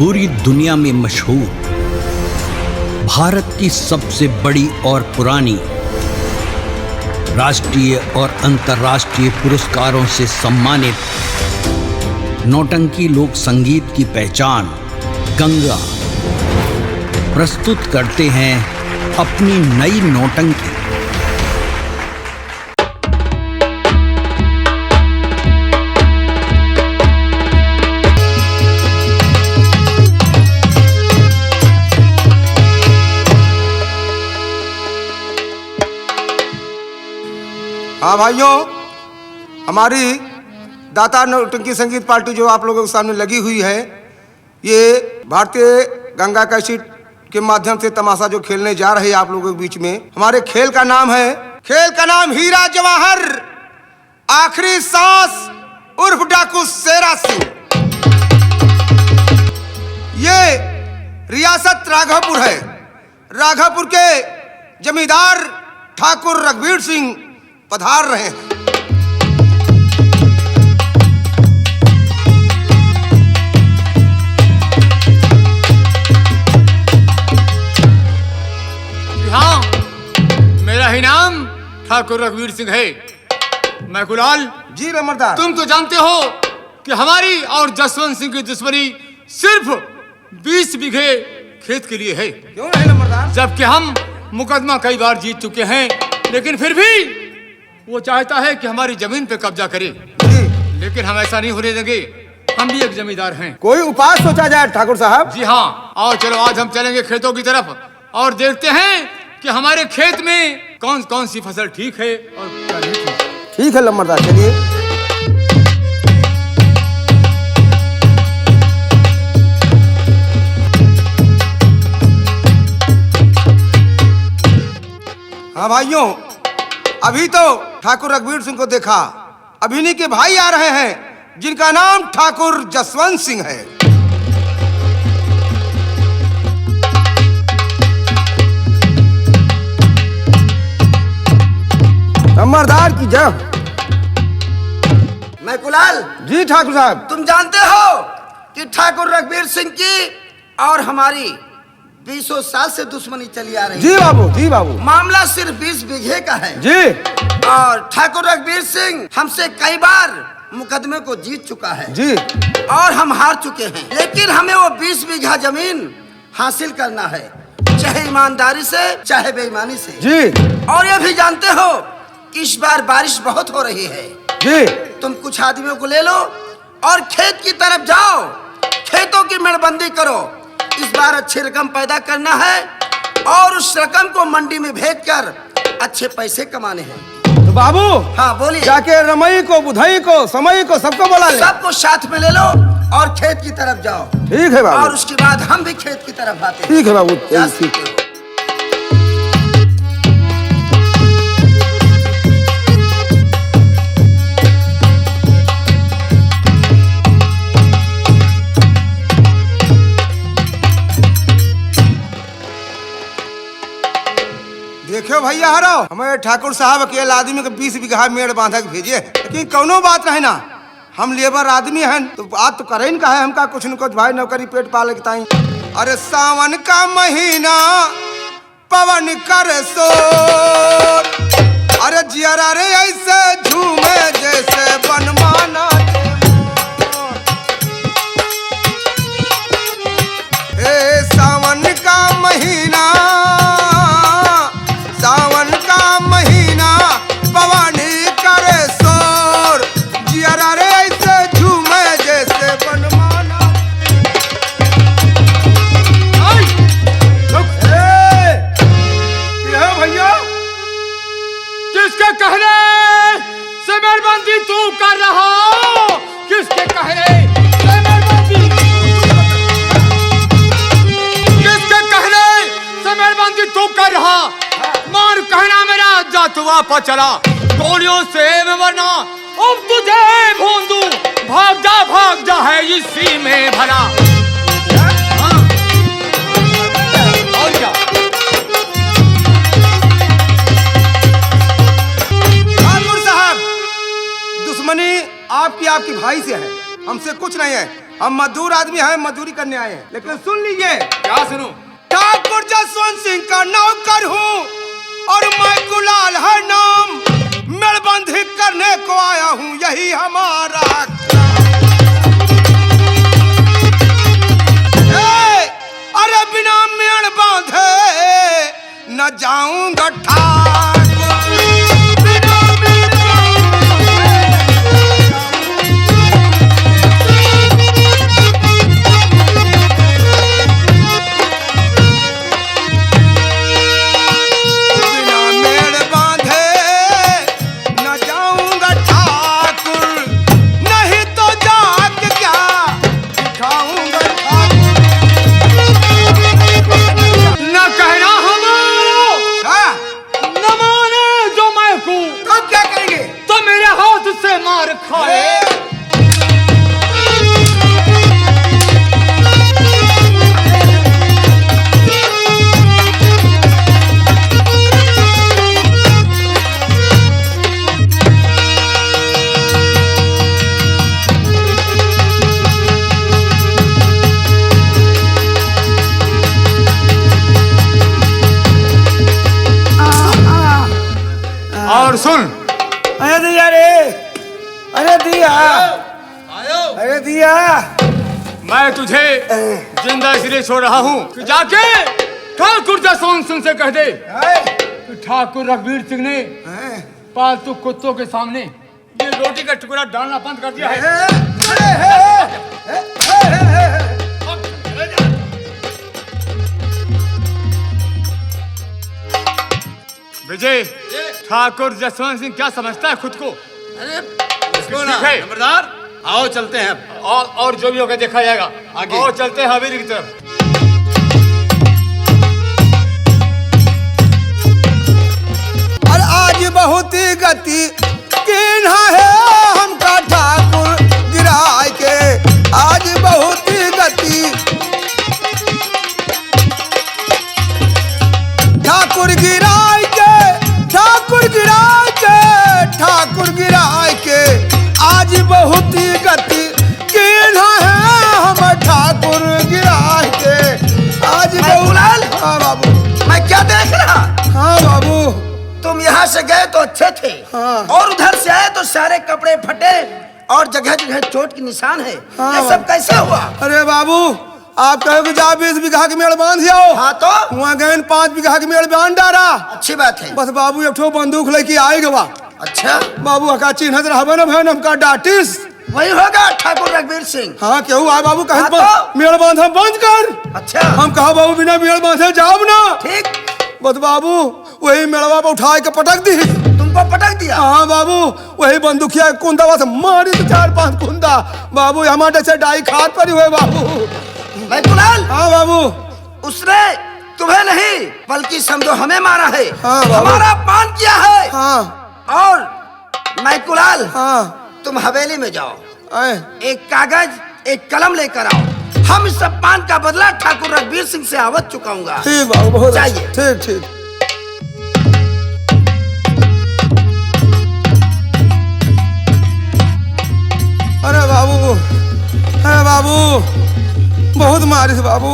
पूरी दुनिया में मशहूर, भारत की सबसे बड़ी और पुरानी, राष्ट्रीय और अंतर्राष्ट्रीय पुरस्कारों से सम्मानित नौटंकी लोक संगीत की पहचान गंगा प्रस्तुत करते हैं अपनी नई नौटंकी। हाँ भाइयों, हमारी दाता नौटंकी संगीत पार्टी जो आप लोगों के सामने लगी हुई है, ये भारतीय गंगा कैसेट के माध्यम से तमाशा जो खेलने जा रहे हैं आप लोगों के बीच में। हमारे खेल का नाम हीरा जवाहर आखिरी सांस उर्फ डाकू शेरा सिंह। ये रियासत राघवपुर है। राघवपुर के जमींदार ठाकुर रघुवीर सिंह पधार रहे हैं। हाँ, मेरा ही नाम ठाकुर रघुवीर सिंह है। मैं गुलाल जी रमरदार। तुम तो जानते हो कि हमारी और जसवंत सिंह की दुश्मनी सिर्फ 20 बीघे खेत के लिए है। क्यों नहीं रमरदार? जबकि हम मुकदमा कई बार जीत चुके हैं, लेकिन फिर भी वो चाहता है कि हमारी जमीन पे कब्जा करे। लेकिन हम ऐसा नहीं होने देंगे, हम भी एक जमींदार हैं। कोई उपाय सोचा जाए ठाकुर साहब। जी हाँ, और चलो आज हम चलेंगे खेतों की तरफ और देखते हैं कि हमारे खेत में कौन कौन सी फसल ठीक है और क्या नहीं ठीक। ठीक है लम्बरदार, चलिए। हाँ भाइयों, अभी तो ठाकुर रघुवीर सिंह को देखा, अभी इन्हीं के भाई आ रहे हैं जिनका नाम ठाकुर जसवंत सिंह है। नंबरदार की जय। मैं कुलाल जी ठाकुर साहब। तुम जानते हो कि ठाकुर रघुवीर सिंह की और हमारी 20 साल से दुश्मनी चली आ रही है। जी बाबू, जी बाबू। मामला सिर्फ 20 बीघे का है जी। और ठाकुर रघुवीर सिंह हमसे कई बार मुकदमे को जीत चुका है जी। और हम हार चुके हैं, लेकिन हमें वो 20 बीघा जमीन हासिल करना है, चाहे ईमानदारी से चाहे बेईमानी से। जी। और ये भी जानते हो कि इस बार बारिश बहुत हो रही है जी। तुम कुछ आदमियों को ले लो और खेत की तरफ जाओ, खेतों की मेड़बंदी करो। इस बार अच्छी रकम पैदा करना है और उस रकम को मंडी में भेजकर अच्छे पैसे कमाने हैं। तो बाबू। हाँ बोलिए। जाके रमई को, बुधई को, समई को सबको बुला ले। सबको साथ में ले लो और खेत की तरफ जाओ। ठीक है बाबू। और उसके बाद हम भी खेत की तरफ आते हैं। ठीक है बाबू। जा सकते हो। देखो भैया हरो, हमें ठाकुर साहब अकेले आदमी के 20 बीघा मेड़ बांधा के भेजे, लेकिन कौनो बात नहीं ना, हम लेबर आदमी हैं तो बात तो करें का है। हमका कुछ न कुछ भाई नौकरी पेट पाले के ताई। अरे सावन का महीना पवन कर सोर, अरे जियरा रे ऐसे झूमे जैसे बनमाना। ए सावन का महीना, सावन का महीना पवन करे सोर, जियरा रे ऐसे झूमे जैसे बनमाना। भैया किसके कहने से मेहरबानी तू कर रहा हो? किसके कहने से मेहरबानी, किसके कहने से मेहरबानी तू कर रहा? मान कहना मेरा, जा तू वापस चला, गोलियों से मैं मरना अब तुझे भून दूं। भाग जा है इसी में भला। हाँ। और क्या? ठाकुर साहब, दुश्मनी आपकी भाई से है, हमसे कुछ नहीं है। हम मजदूर आदमी हैं, मजदूरी करने आए हैं। लेकिन सुन लीजिए, क्या सुनो? ठाकुर जसवंत सिंह का नौकर हूँ और मैं गुलाल है नाम, मेलबंदी करने को आया हूँ, यही हमारा। अरे बिना मेड़ बांधे न जाऊंगा ठाकुर। और सुन, अरे दिया रे, अरे दिया, अरे दिया, मैं तुझे जिंदा इसलिए छोड़ रहा हूँ कि जाके ठाकुर जसवंत सिंह से कह दे कि ठाकुर रघुवीर सिंह ने पालतू कुत्तों के सामने ये रोटी का टुकड़ा डालना बंद कर दिया है। विजय, ठाकुर जसवंत सिंह क्या समझता है खुद को? अरे इसको ना नंबरदार, आओ चलते हैं। और जो भी होगा देखा जाएगा। आगे और चलते हैं हवेली की तरफ। और आज बहुत ही गति किन्हा है हमका ठाकुर गिराए के, आज बहुत ही गति ठाकुर गिराए के, ठाकुर गिराए के, ठाकुर गिराए के, आज बहुत ही गति किन्हा है हम ठाकुर गिराए के, आज बहुत। हाँ बाबू, मैं क्या देख रहा? हाँ बाबू, तुम यहाँ से गए तो अच्छे थे, हाँ। और उधर से आए तो सारे कपड़े फटे और जगह जगह चोट के निशान है। हाँ, ये सब कैसे हुआ? अरे बाबू, आप कहो कि जा 20 बीघा की मेड़ बांध जाओ। हाँ तो वहाँ गए 5 बीघा की मेड़ बांध डारा। अच्छी बात है। बस बाबू एक ठो बंदूक लेके आए गवा। अच्छा, बाबू हका चिन्हत रहबे न भैन हमका डाटिस। वही होगा ठाकुर रघुवीर सिंह। हाँ केहू आए बाबू कहे हाँ तो? मेड़ बांध हम बंद कर। अच्छा, हम कहा बाबू बिना मेड़ बांधे जाओ ना। ठीक। बस बाबू वही मेड़वा पे उठा के पटक दी। तुमको पटक दिया? हाँ बाबू, वही बंदूकिया कुंदा से मारी तो 4-5 कुंदा। बाबू हमारे से डाई खात पर हुए बाबू। मैं कुलाल। हाँ बाबू, उसने तुम्हें नहीं बल्कि समझो हमें मारा है। हाँ बाबू। हमारा अपमान किया है। हाँ और मैं कुलाल, हाँ, तुम हवेली में जाओ, आए। एक कागज एक कलम लेकर आओ। हम इस अपमान का बदला ठाकुर रघुवीर सिंह से अवश्य चुकाऊंगा। ठीक बाबू, बहुत अच्छा। चाहिए। ठीक ठीक। अरे बाबू, अरे बाबू, बहुत मारिस बाबू।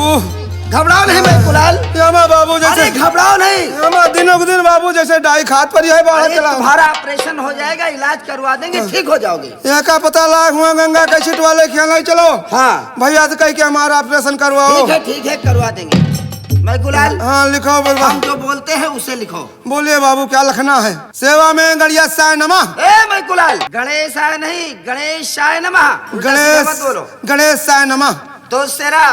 घबराओ नहीं मैं कुलाल। यामा बाबू जैसे, अरे घबराओ नहीं। यामा दिनों के दिन बाबू जैसे डाई खात पर ही है बाहर अरे चला। तुम्हारा ऑपरेशन हो जाएगा, इलाज करवा देंगे, ठीक हो जाओगे। यहाँ का पता लाख हुआ गंगा के छिट वाले खेल चलो। हाँ भैया से कह के हमारा ऑपरेशन करवाओ। ठीक है करवा देंगे। मैं गुलाल, हाँ लिखो हम बलवा। जो बोलते हैं उसे लिखो। बोलिए बाबू क्या लिखना है? सेवा में गड़िया साय नमः। ए मैं गुलाल, गणेशाय नहीं गणेशाय नमः। गणेश, मत बोलो। गणेश साय नमः। दोसेरा,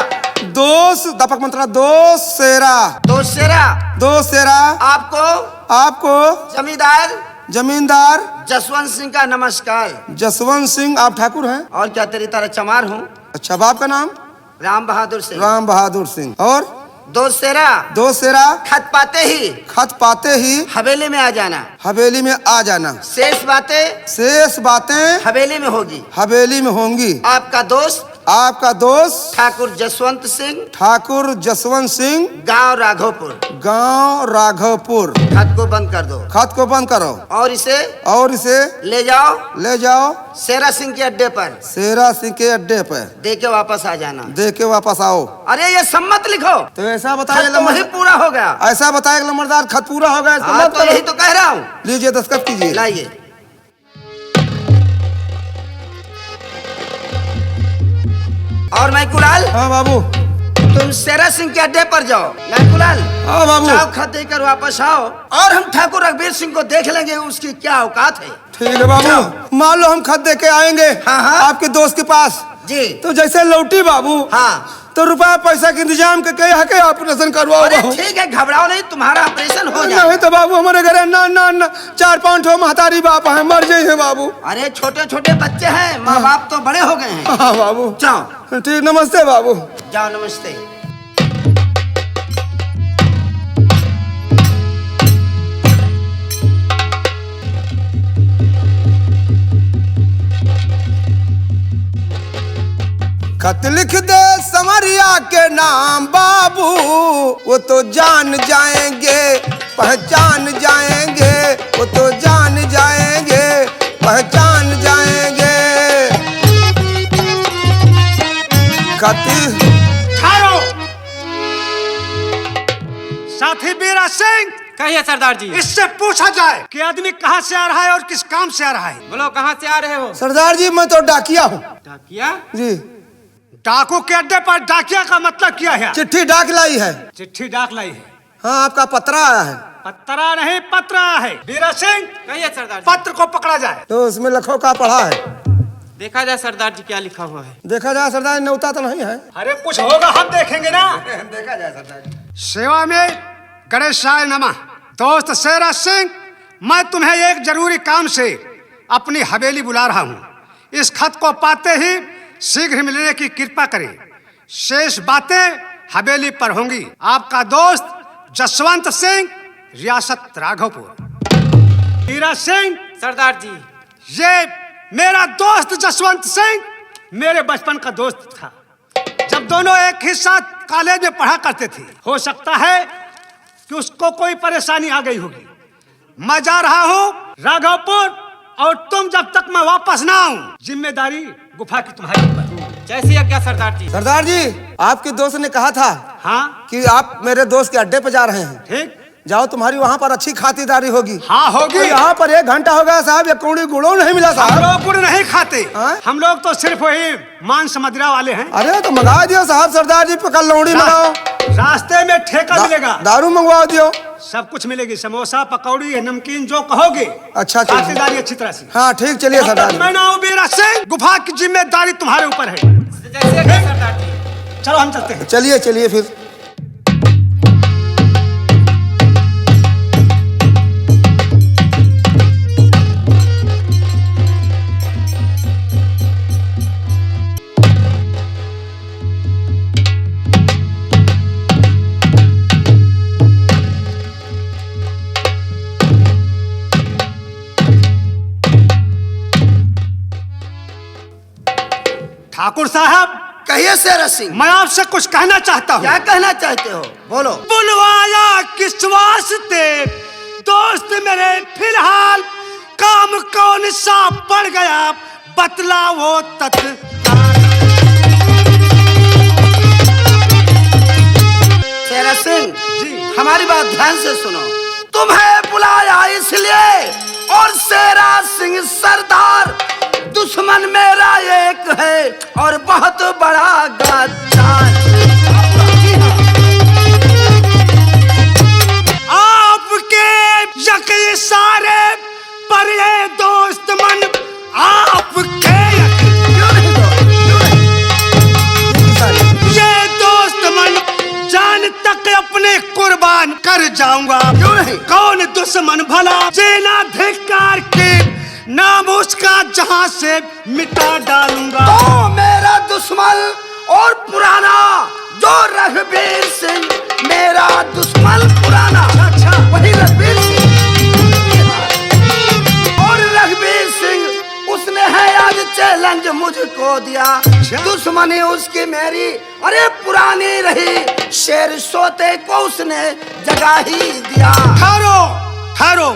दोष दपक मंत्रा, दोष सेरा, दोसेरा। दोष सेरा। आपको आपको जमींदार जमींदार जसवंत सिंह का नमस्कार। जसवंत सिंह, आप ठाकुर हैं? और क्या तेरी तरह चमार हूँ? अच्छा, बाप का नाम? राम बहादुर सिंह। राम बहादुर सिंह। और दोसेरा, दोष सेरा। खत पाते ही खत पाते ही हवेली में आ जाना। हवेली में आ जाना। शेष बातें शेष बातें हवेली में होगी। हवेली में होंगी। आपका दोस्त आपका दोस्त ठाकुर जसवंत सिंह, ठाकुर जसवंत सिंह, गांव राघोपुर। गांव राघवपुर। खत को बंद कर दो खत को बंद करो और इसे ले ले जाओ शेरा सिंह के अड्डे पर, शेरा सिंह के अड्डे पर दे के वापस आ जाना। दे के वापस आओ। अरे ये सम्मत लिखो। तो ऐसा खत बताइए तो वही पूरा हो गया। ऐसा बताए नंबरदार, खत पूरा हो गया इसका हाँ, मत तो करो। यही तो कह रहा हूँ। लीजिए दस्तखत कीजिए। लाइए। और मैकुलाल, हाँ बाबू। तुम शेरा सिंह के अड्डे पर जाओ। मैकुलाल, हाँ बाबू। जाओ, खत देकर वापस आओ और हम ठाकुर रघुवीर सिंह को देख लेंगे उसकी क्या औकात है। ठीक है बाबू। मान लो हम खत दे के आएंगे हाँ। आपके दोस्त के पास जी। तो जैसे लौटी बाबू हाँ, तो रुपया पैसा के इंतजाम के कहे हके ऑपरेशन करवाओ अरे बाबू। ठीक है, घबराओ नहीं, तुम्हारा ऑपरेशन हो जाएगा। नहीं तो बाबू हमारे घर ना 4-5 ठो महतारी बाप है, मर जाए हैं बाबू। अरे छोटे छोटे बच्चे हैं, माँ बाप तो बड़े हो गए हैं। हाँ बाबू। जाओ ठीक, नमस्ते बाबू। जाओ, नमस्ते। खत लिख दे समरिया के नाम बाबू, वो तो जान जाएंगे पहचान जाएंगे, वो तो जान जाएंगे पहचान जाएंगे। खत ठहरो। साथी बीरा सिंह, कहिए सरदार जी। इससे पूछा जाए कि आदमी कहाँ से आ रहा है और किस काम से आ रहा है। बोलो कहाँ से आ रहे हो? सरदार जी मैं तो डाकिया हूँ। डाकिया? जी। डाकू के अड्डे पर डाकिया का मतलब क्या है? चिट्ठी डाक लाई है। चिट्ठी डाक लाई है। हाँ, आपका पत्रा आया है। पत्रा नहीं, पत्र आया है। बीरा सिंह, कहिए सरदार जी। पत्र को पकड़ा जाए। तो उसमें लखों का पढ़ा है। देखा जाए सरदार जी क्या लिखा हुआ है। देखा जाए सरदार, न्योता तो नहीं है। अरे कुछ होगा, हम देखेंगे ना। देखा जाए सरदार। सेवा में गणेशाय नमः। दोस्त शेरा सिंह, मैं तुम्हें एक जरूरी काम से अपनी हवेली बुला रहा हूँ। इस खत को पाते ही शीघ्र मिलने की कृपा करें। शेष बातें हवेली पर होंगी। आपका दोस्त जसवंत सिंह, रियासत राघोपुर। हीरा सिंह, सरदार जी। ये मेरा दोस्त जसवंत सिंह मेरे बचपन का दोस्त था। जब दोनों एक ही साथ कॉलेज में पढ़ा करते थे। हो सकता है कि उसको कोई परेशानी आ गई होगी। मैं जा रहा हूँ राघवपुर और तुम जब तक मैं वापस ना आऊं, जिम्मेदारी गुफा की तुम्हारी ऊपर। जैसी आज्ञा सरदार जी। सरदार जी, आपके दोस्त ने कहा था हाँ कि आप मेरे दोस्त के अड्डे पे जा रहे हैं। ठीक। जाओ, तुम्हारी वहाँ पर अच्छी खातिरदारी होगी। हाँ होगी। तो यहाँ पर 1 घंटा हो गया साहब, एक कौड़ी गुड़ो नहीं मिला हम साहब। लोग गुड़ नहीं खाते। हाँ? हम लोग तो सिर्फ वही मांस मदिरा वाले हैं। अरे तो मंगा दियो साहब, सरदार जी पे कल लौड़ी मंगाओ। रास्ते में ठेका मिलेगा। दारू मंगवा दियो। सब कुछ मिलेगी, समोसा पकौड़ी नमकीन जो कहोगे। अच्छा चलिए। खातिरदारी अच्छी तरह से। हाँ ठीक, चलिए सरदार जी। मैं ना हूं बीरा सिंह, गुफा की जिम्मेदारी तुम्हारे ऊपर है। जैसी आज्ञा सरदार जी। चलो हम चलते हैं। चलिए चलिए फिर। ठाकुर साहब, कहिए शेरा सिंह, मैं आपसे कुछ कहना चाहता हूँ। क्या कहना चाहते हो? बोलो। बुलवाया किस वास्ते दोस्त मेरे, फिलहाल काम कौन सा पड़ गया, बतलाओ तत्काल। शेरा सिंह जी। हमारी बात ध्यान से सुनो। तुम्हें बुलाया इसलिए, और शेरा सिंह सरदार, दुश्मन मेरा एक है और बहुत बड़ा गद्दार। आपके यक इशारे पर ये दोस्त मन आपके क्यों नहीं दो? क्यों नहीं? ये दोस्त मन जान तक अपने कुर्बान कर जाऊंगा। क्यों नहीं? कौन दुश्मन भला जेना धिक्कार के नाम उसका जहां से मिटा डालूंगा। तो मेरा दुश्मन और पुराना जो रघुवीर सिंह, मेरा दुश्मन पुराना। अच्छा। वही रघुवीर सिंह। और रघुवीर सिंह उसने है आज चैलेंज मुझको दिया। दुश्मन दुश्मनी उसकी मेरी अरे पुरानी रही, शेर सोते को उसने जगा ही दिया। ठहरो ठहरो,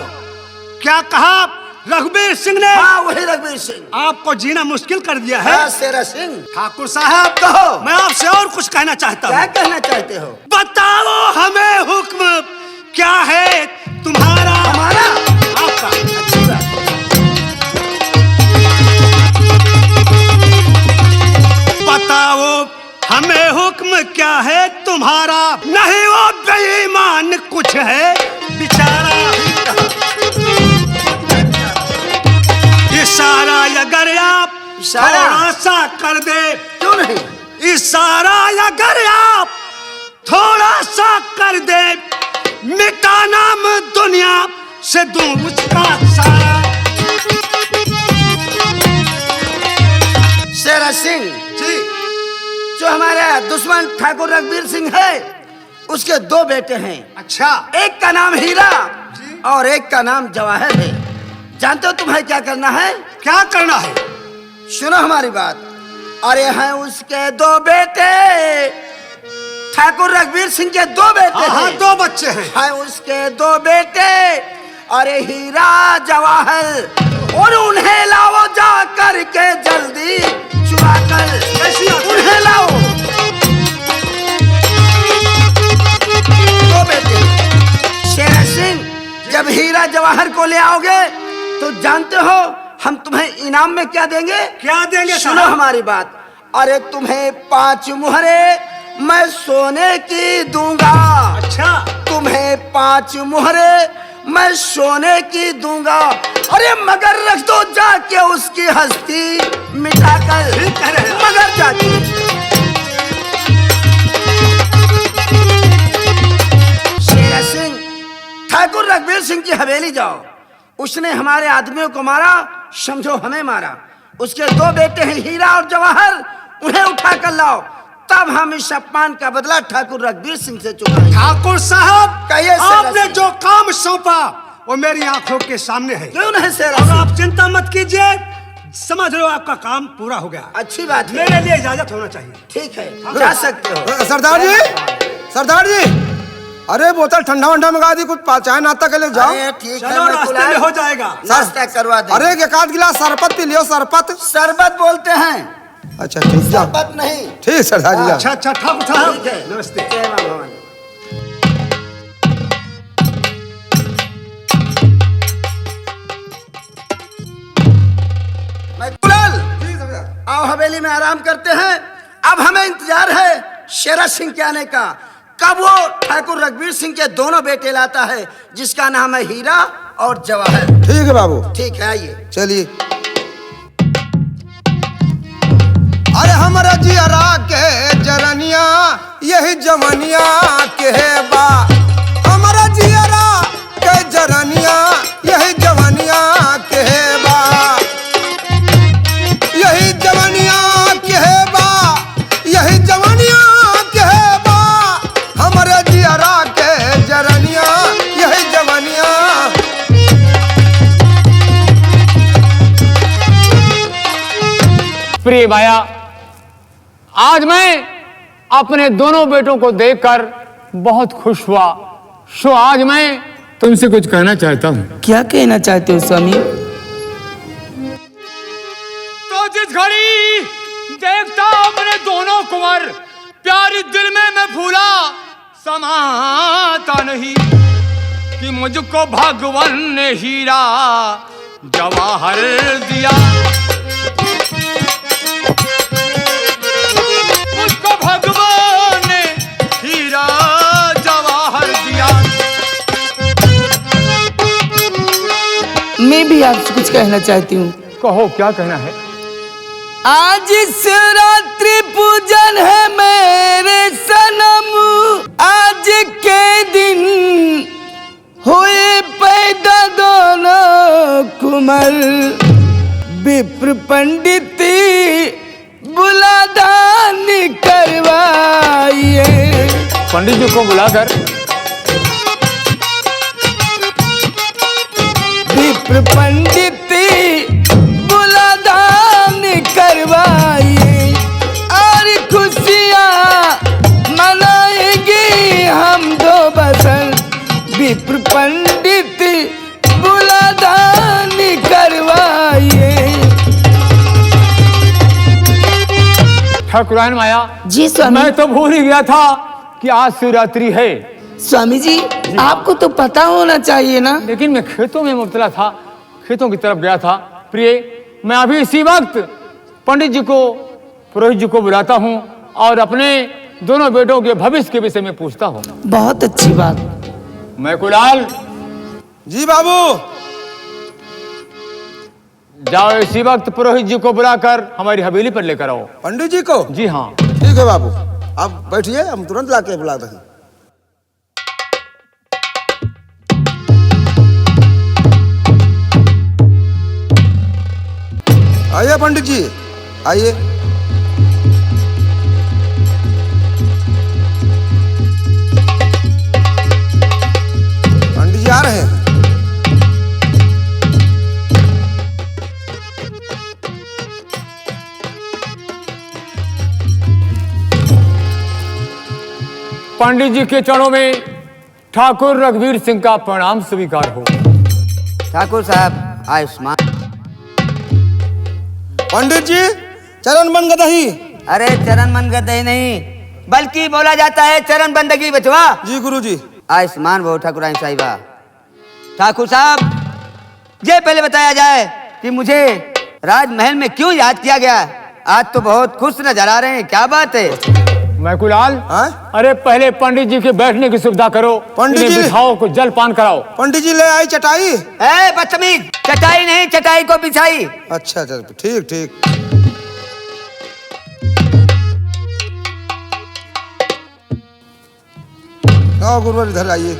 क्या कहा रघुवीर सिंह ने? हाँ वही रघुवीर सिंह। आपको जीना मुश्किल कर दिया है। हाँ शेरा सिंह। ठाकुर साहब कहो। मैं आपसे और कुछ कहना चाहता क्या हूँ। कहना चाहते हो? बताओ हमें हुक्म क्या है तुम्हारा? हमारा? आपका। अच्छी बात। बताओ हमें हुक्म क्या है तुम्हारा? नहीं वो बेईमान कुछ है बेचारा। इशारा अगर आप इशारा? थोड़ा सा कर दे। क्यों नहीं? इशारा अगर आप थोड़ा सा कर दे, मिटा नाम दुनिया से दूं उसका सारा। शेरा सिंह जी। जो हमारे दुश्मन ठाकुर रघुवीर सिंह है, उसके दो बेटे हैं। अच्छा। एक का नाम हीरा और एक का नाम जवाहर है। जानते हो तुम्हें क्या करना है? क्या करना है? सुनो हमारी बात। अरे हैं उसके दो बेटे, ठाकुर रघुवीर सिंह के दो बेटे हाँ हैं। दो बच्चे हैं। हैं उसके दो बेटे, अरे हीरा जवाहर, और उन्हें लाओ जा करके जल्दी चुरा कर। कैसी आदमी? उन्हें लाओ। दो बेटे। शेर सिंह जब हीरा जवाहर को ले आओगे तो जानते हो हम तुम्हें इनाम में क्या देंगे? क्या देंगे? सुनो हमारी बात। अरे तुम्हें 5 मुहरे मैं सोने की दूंगा। अच्छा। तुम्हें 5 मुहरे मैं सोने की दूंगा। अरे मगर रख दो जाके उसकी हस्ती मिटाकर। ठीक कह रहे हैं। मगर जाके। शेरा सिंह ठाकुर रघुवीर सिंह की हवेली जाओ। उसने हमारे आदमियों को मारा, समझो हमें मारा। उसके दो बेटे हैं हीरा और जवाहर, उन्हें उठा कर लाओ, तब हम इस अपमान का बदला ठाकुर रघुवीर सिंह से चुकाएंगे। ठाकुर साहब कहिए शेरा आपने सिंह। जो काम सौंपा वो मेरी आंखों के सामने है। क्यों नहीं शेरा और सिंह? आप चिंता मत कीजिए, समझ लो आपका काम पूरा हो गया। अच्छी बात है। मेरे लिए इजाजत होना चाहिए। ठीक है, जा सकते हो। सरदार जी, सरदार जी, अरे बोतल ठंडा वंडा मंगा दी, कुछ चाय नाश्ता के लिए जाओ। अरे ठीक है, चलो मैं रास्ते बुला- में हो जाएगा। नाश्ता करवा दे। अरे एक आध गिलास शरबत पी लियो, शरबत। शरबत बोलते हैं, अच्छा ठीक जाओ। शरबत नहीं। ठीक सरदार जी जाओ। अच्छा अच्छा ठाकुर साहब ठीक है। नमस्ते। जय मां भवानी। मैं कुलाल, आओ हवेली में आराम करते हैं। अब हमें इंतजार है शेरा सिंह के आने का। कब वो ठाकुर रघुवीर सिंह के दोनों बेटे लाता है, जिसका नाम है हीरा और जवाहर। ठीक है बाबू। ठीक है, आइए। चलिए। अरे हमारा जियरा के जरनिया यही जवनिया के बा। हमारा जियरा के जरनिया यही जवनिया के बा। यही जवनिया के बा, यही जवनिया के बा। हमारे जियरा के जरनिया यही जवनिया। प्रिय भाया, आज मैं अपने दोनों बेटों को देखकर बहुत खुश हुआ। सो आज मैं तुमसे कुछ कहना चाहता हूँ। क्या कहना चाहते हो स्वामी? तो जिस घड़ी देखता अपने दोनों कुंवर, प्यारी दिल में मैं भूला समाता नहीं कि मुझको भगवान ने हीरा जवाहर दिया। मुझको भगवान ने हीरा जवाहर दिया। मैं भी आपसे कुछ कहना चाहती हूँ। कहो, क्या कहना है? आज शिवरात्रि पूजन है मेरे सनम, आज के दिन हुए पैदा दोनों कुंवर। विप्र पंडित बुला दान करवाइए। पंडित जी को बुलाकर विप्र पंडित बुला दान करवाइए। आज ठाकुरायन माया, जी स्वामी। मैं तो भूल ही गया था कि आज शिवरात्रि है। स्वामी जी आपको तो पता होना चाहिए ना। लेकिन मैं खेतों में मुब्तला था, खेतों की तरफ गया था। प्रिय, मैं अभी इसी वक्त पंडित जी को, पुरोहित जी को बुलाता हूँ और अपने दोनों बेटों के भविष्य के विषय में पूछता हूँ। बहुत अच्छी बात। मैं कुलाल, जी बाबू। जाओ इसी वक्त पुरोहित जी को बुलाकर हमारी हवेली पर लेकर आओ। पंडित जी को? जी हाँ। ठीक है बाबू, आप बैठिए, हम तुरंत लाके बुला देंगे। आइए पंडित जी, आइए। पंडित जी आ रहे हैं। पंडित जी के चरणों में ठाकुर रघुवीर सिंह का प्रणाम स्वीकार हो। ठाकुर साहब आयुष्मान। पंडित जी चरण बन गदही। अरे चरण मन गदही नहीं, बल्कि बोला जाता है चरण बंदगी बचवा। जी गुरुजी। आयुष्मान बहु ठाकुराइन साहिबा। ठाकुर साहब ये पहले बताया जाए कि मुझे राजमहल में क्यों याद किया गया। आज तो बहुत खुश नजर आ रहे हैं, क्या बात है? मैं कुलाल, अरे पहले पंडित जी के बैठने की सुविधा करो। पंडित जी बिठाओ, को जल पान कराओ। पंडित जी ले आई चटाई। ए बदतमीज, चटाई नहीं चटाई को बिछाई। अच्छा अच्छा, ठीक ठीक। आओ गुरुवर इधर आइए।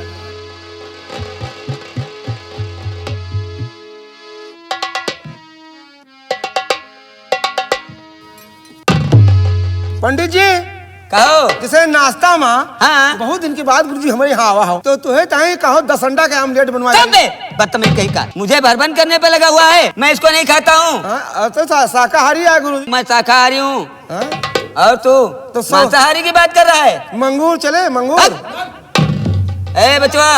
पंडित जी कहो। जैसे नाश्ता में हाँ। बहुत दिन के बाद गुरुजी हमारे यहाँ आवा हो, तो तुम्हें ताई कहो 10 अंडा के आमलेट बनवा कब दे? बदतमीज कहीं का, मुझे भरबन करने पे लगा हुआ है। मैं इसको नहीं खाता हूँ। तो शाकाहारी है गुरुजी। मैं शाकाहारी हूँ। हाँ? और तू तो मांसाहारी की बात कर रहा है? मंगूर चले, मंगूर। ए बचवा,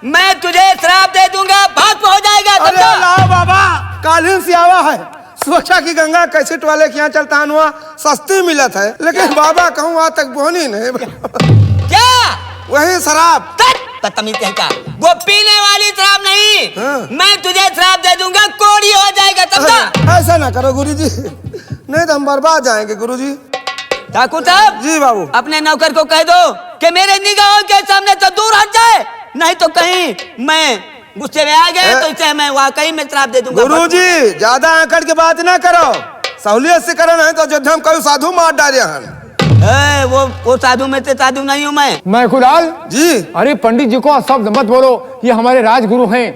मैं तुझे श्राप दे दूंगा, भाग हो जाएगा। अरे लाओ बाबा, कालीन से आवा है। सुरक्षा की गंगा कैसेट वाले के यहाँ चलता हुआ सस्ती मिलत है, लेकिन बाबा कहूँ आज तक बोनी नहीं। क्या? वही शराब। बदतमीज कहीं का, वो पीने वाली शराब नहीं। हाँ। मैं तुझे श्राप दे दूंगा, कोड़ी हो जाएगा। तब ऐसा ना करो गुरुजी, नहीं तो हम बर्बाद जाएंगे गुरुजी। ठाकुर साहब। जी बाबू। अपने नौकर को कह दो कि मेरे निगाहों के सामने से दूर हट जाए, नहीं तो कहीं मैं गुस्से में आ गया तो इसे मैं वाकई में श्राप दे दूंगा। गुरुजी ज्यादा आकड़ के बात ना करो, सहूलियत से करो, नहीं तो अयोध्या में कोई साधु मार डाले हैं। वो साधु में से साधु नहीं हूँ मैं कुलाल जी। अरे पंडित जी को शब्द मत बोलो, ये हमारे राजगुरु हैं,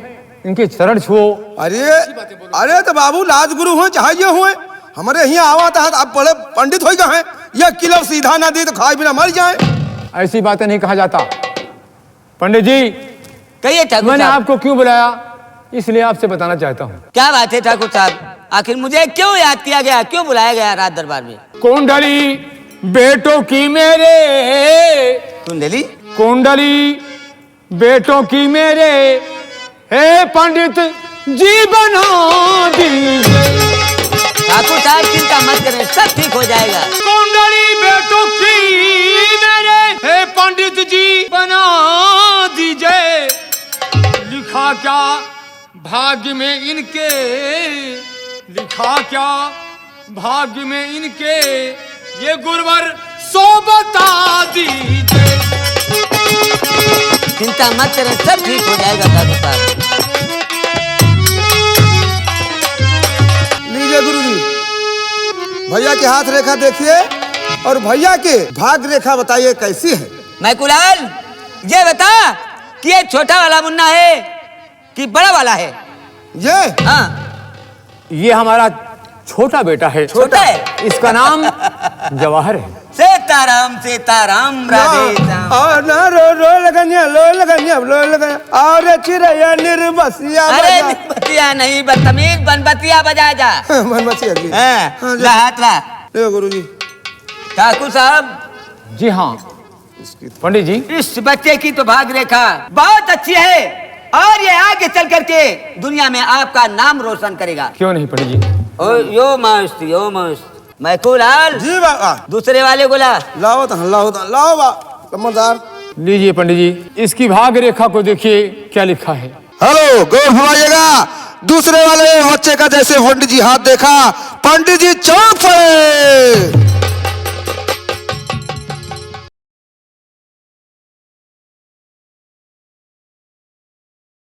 इनके चरण छुओ। अरे तो बाबू राजगुरु हो चाहे ये हुए, हमारे यहाँ आवा था अब बड़े पंडित हो गए हैं। यह किलो सीधा ना दी तो खाए बिना मर जाए। ऐसी बातें नहीं कहा जाता। पंडित जी कहिए ठाकुर मैंने साहब। आपको क्यों बुलाया, इसलिए आपसे बताना चाहता हूँ। क्या बात है ठाकुर साहब, आखिर मुझे क्यों याद किया गया, क्यों बुलाया गया राज दरबार में? कुंडली बेटों की मेरे, कुंडली कुंडली बेटों की मेरे, हे पंडित जी बना दीजिए। ठाकुर साहब चिंता मत करें, सब ठीक हो जाएगा। कुंडली बेटों की मेरे, हे पंडित जी बना दीजिए। लिखा क्या भाग्य में इनके, लिखा क्या भाग्य में इनके, ये गुरुवर सो बता दीजिए। चिंता मत करें, सब ठीक हो जाएगा ठाकुर साहब। लीजिए गुरुजी, भैया के हाथ रेखा देखिए और भैया के भाग रेखा बताइए कैसी है। मैं कुलाल ये बता कि ये छोटा वाला मुन्ना है कि बड़ा वाला है? ये हाँ ये हमारा छोटा बेटा है। छोटा है? इसका नाम जवाहर है। सीताराम सीताराम राधे श्याम। और ना रो रो लगनिया लो लगनिया लो लगनिया और चिरैया निर्बसिया अरे बजा। बतिया नहीं बदतमीज, बनबतिया बजा जा। मनबसिया जी। हाँ, ला हाथ ला। ले गुरुजी। ठाकुर साहब। जी हाँ पंडित जी, इस बच्चे की तो भाग रेखा बहुत अच्छी है और ये आगे चल करके दुनिया में आपका नाम रोशन करेगा। क्यों नहीं पंडित जी। ओ यो मस्त मैकूलाल जी बाबा। दूसरे वाले को ला। लाओ बा लम्बरदार। लीजिए पंडित जी, इसकी भाग रेखा को देखिए क्या लिखा है। हेलो, गौर फरमाइएगा। दूसरे वाले बच्चे का जैसे पंडित जी हाथ देखा, पंडित जी चौंक पड़े।